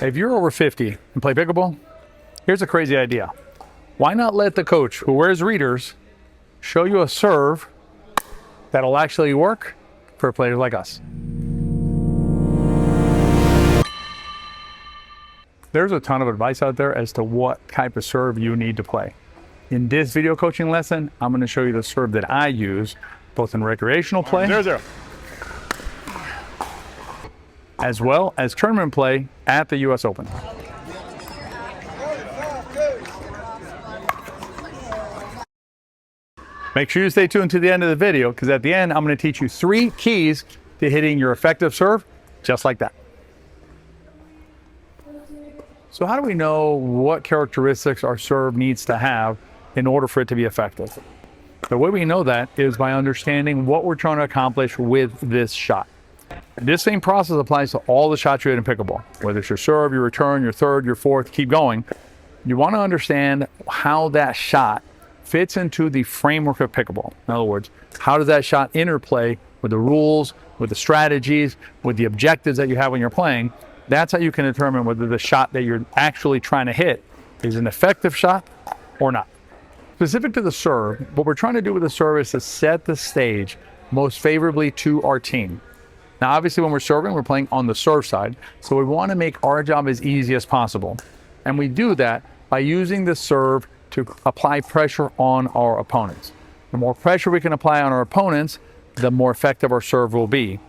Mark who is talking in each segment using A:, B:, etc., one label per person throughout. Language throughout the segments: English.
A: If you're over 50 and play pickleball, here's a crazy idea. Why not let the coach who wears readers show you a serve that'll actually work for players like us? There's a ton of advice out there as to what type of serve you need to play. In this video coaching lesson, I'm going to show you the serve that I use both in recreational play
B: 0-0.
A: as well as tournament play at the US Open. Make sure you stay tuned to the end of the video, because at the end, I'm going to teach you 3 keys to hitting your effective serve just like that. So how do we know what characteristics our serve needs to have in order for it to be effective? The way we know that is by understanding what we're trying to accomplish with this shot. This same process applies to all the shots you hit in pickleball, whether it's your serve, your return, your third, your fourth, keep going. You want to understand how that shot fits into the framework of pickleball. In other words, how does that shot interplay with the rules, with the strategies, with the objectives that you have when you're playing? That's how you can determine whether the shot that you're actually trying to hit is an effective shot or not. Specific to the serve, what we're trying to do with the serve is to set the stage most favorably to our team. Now, obviously, when we're serving, we're playing on the serve side, so we want to make our job as easy as possible. And we do that by using the serve to apply pressure on our opponents. The more pressure we can apply on our opponents, the more effective our serve will be.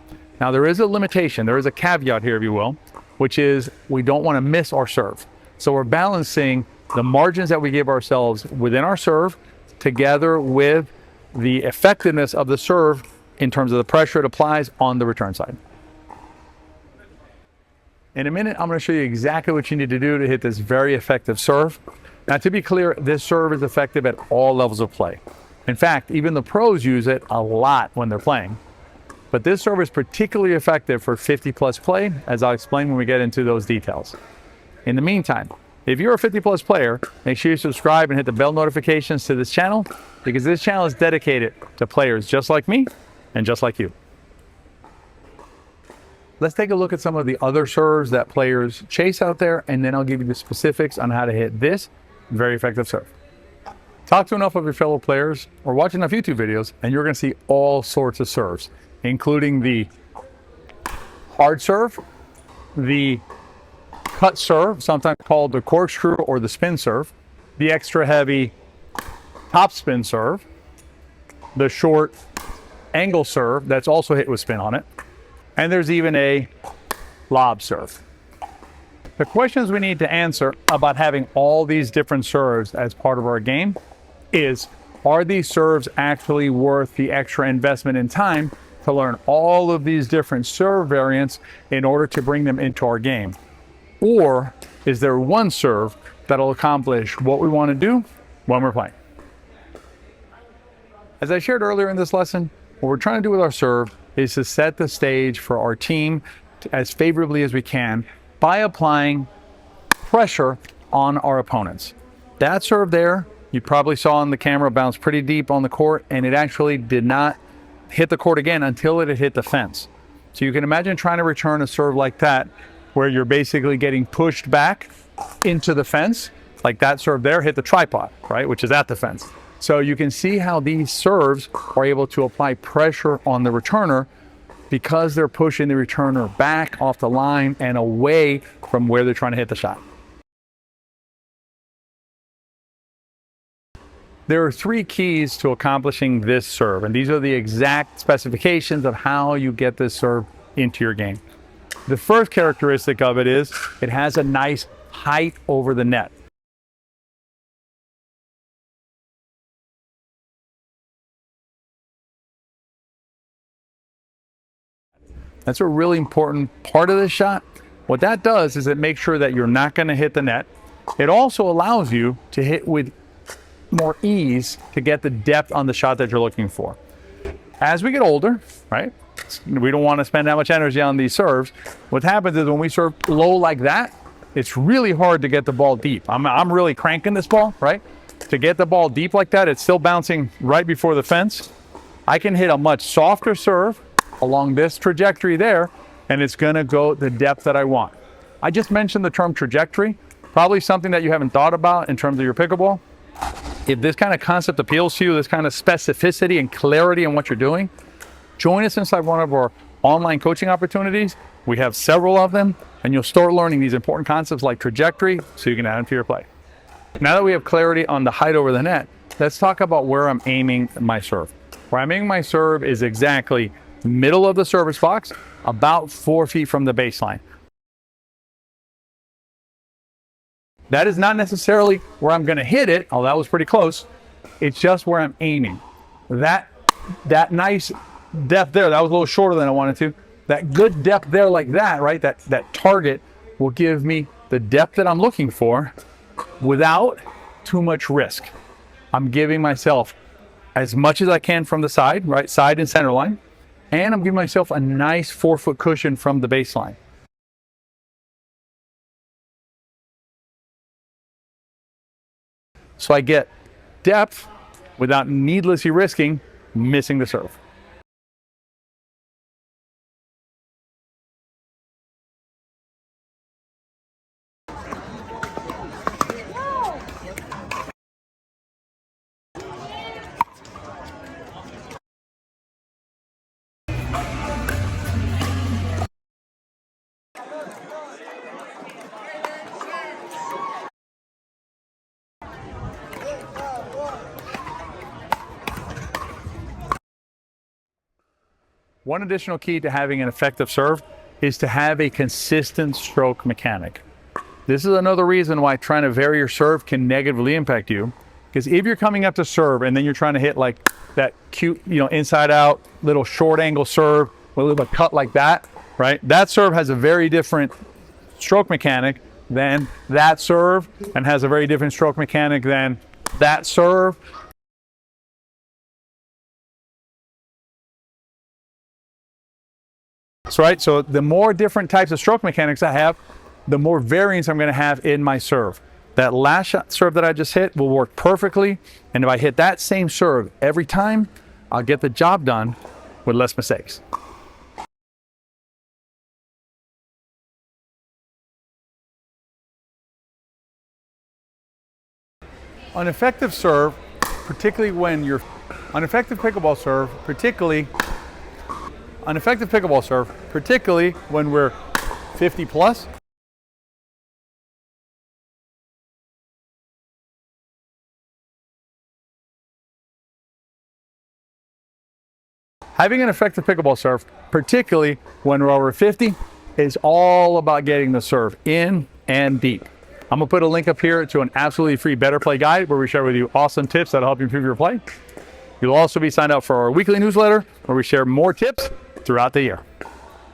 A: Now, there is a limitation, there is a caveat here, if you will, which is we don't want to miss our serve. So we're balancing the margins that we give ourselves within our serve together with the effectiveness of the serve in terms of the pressure it applies on the return side. In a minute, I'm going to show you exactly what you need to do to hit this very effective serve. Now, to be clear, this serve is effective at all levels of play. In fact, even the pros use it a lot when they're playing. But this serve is particularly effective for 50-plus play, as I'll explain when we get into those details. In the meantime, if you're a 50-plus player, make sure you subscribe and hit the bell notifications to this channel, because this channel is dedicated to players just like me and just like you. Let's take a look at some of the other serves that players chase out there, and then I'll give you the specifics on how to hit this very effective serve. Talk to enough of your fellow players or watch enough YouTube videos, and you're going to see all sorts of serves, including the hard serve, the cut serve, sometimes called the corkscrew or the spin serve, the extra heavy top spin serve, the short angle serve that's also hit with spin on it, and there's even a lob serve. The questions we need to answer about having all these different serves as part of our game is, are these serves actually worth the extra investment in time to learn all of these different serve variants in order to bring them into our game? Or is there one serve that'll accomplish what we want to do when we're playing? As I shared earlier in this lesson, what we're trying to do with our serve is to set the stage for our team as favorably as we can by applying pressure on our opponents. That serve there, you probably saw on the camera, bounced pretty deep on the court, and it actually did not hit the court again until it had hit the fence. So you can imagine trying to return a serve like that, where you're basically getting pushed back into the fence, like that serve there hit the tripod, right, which is at the fence. So you can see how these serves are able to apply pressure on the returner because they're pushing the returner back off the line and away from where they're trying to hit the shot. There are 3 keys to accomplishing this serve, and these are the exact specifications of how you get this serve into your game. The first characteristic of it is it has a nice height over the net. That's a really important part of this shot. What that does is it makes sure that you're not going to hit the net. It also allows you to hit with more ease to get the depth on the shot that you're looking for. As we get older, right, we don't want to spend that much energy on these serves. What happens is when we serve low like that, it's really hard to get the ball deep. I'm really cranking this ball, right? To get the ball deep like that, it's still bouncing right before the fence. I can hit a much softer serve along this trajectory there, and it's going to go the depth that I want. I just mentioned the term trajectory, probably something that you haven't thought about in terms of your pickleball. If this kind of concept appeals to you, this kind of specificity and clarity in what you're doing, join us inside one of our online coaching opportunities. We have several of them, and you'll start learning these important concepts like trajectory so you can add them to your play. Now that we have clarity on the height over the net, let's talk about where I'm aiming my serve. Where I'm aiming my serve is exactly middle of the service box, about 4 feet from the baseline. That is not necessarily where I'm going to hit it, although that was pretty close. It's just where I'm aiming. That nice depth there, that was a little shorter than I wanted to. That good depth there like that, right? That target will give me the depth that I'm looking for without too much risk. I'm giving myself as much as I can from the side, right? Side and center line. And I'm giving myself a nice 4-foot cushion from the baseline. So I get depth without needlessly risking missing the serve. One additional key to having an effective serve is to have a consistent stroke mechanic. This is another reason why trying to vary your serve can negatively impact you. Because if you're coming up to serve and then you're trying to hit like that cute, inside out little short angle serve with a little bit cut like that, right? That serve has a very different stroke mechanic than that serve, and has a very different stroke mechanic than that serve. So the more different types of stroke mechanics I have, the more variance I'm going to have in my serve. That last shot serve that I just hit will work perfectly, and if I hit that same serve every time, I'll get the job done with less mistakes. An effective serve, particularly when you're an effective pickleball serve, particularly when we're 50 plus. Having an effective pickleball serve, particularly when we're over 50, is all about getting the serve in and deep. I'm gonna put a link up here to an absolutely free Better Play guide where we share with you awesome tips that'll help you improve your play. You'll also be signed up for our weekly newsletter where we share more tips throughout the year.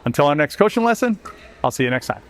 A: Until our next coaching lesson, I'll see you next time.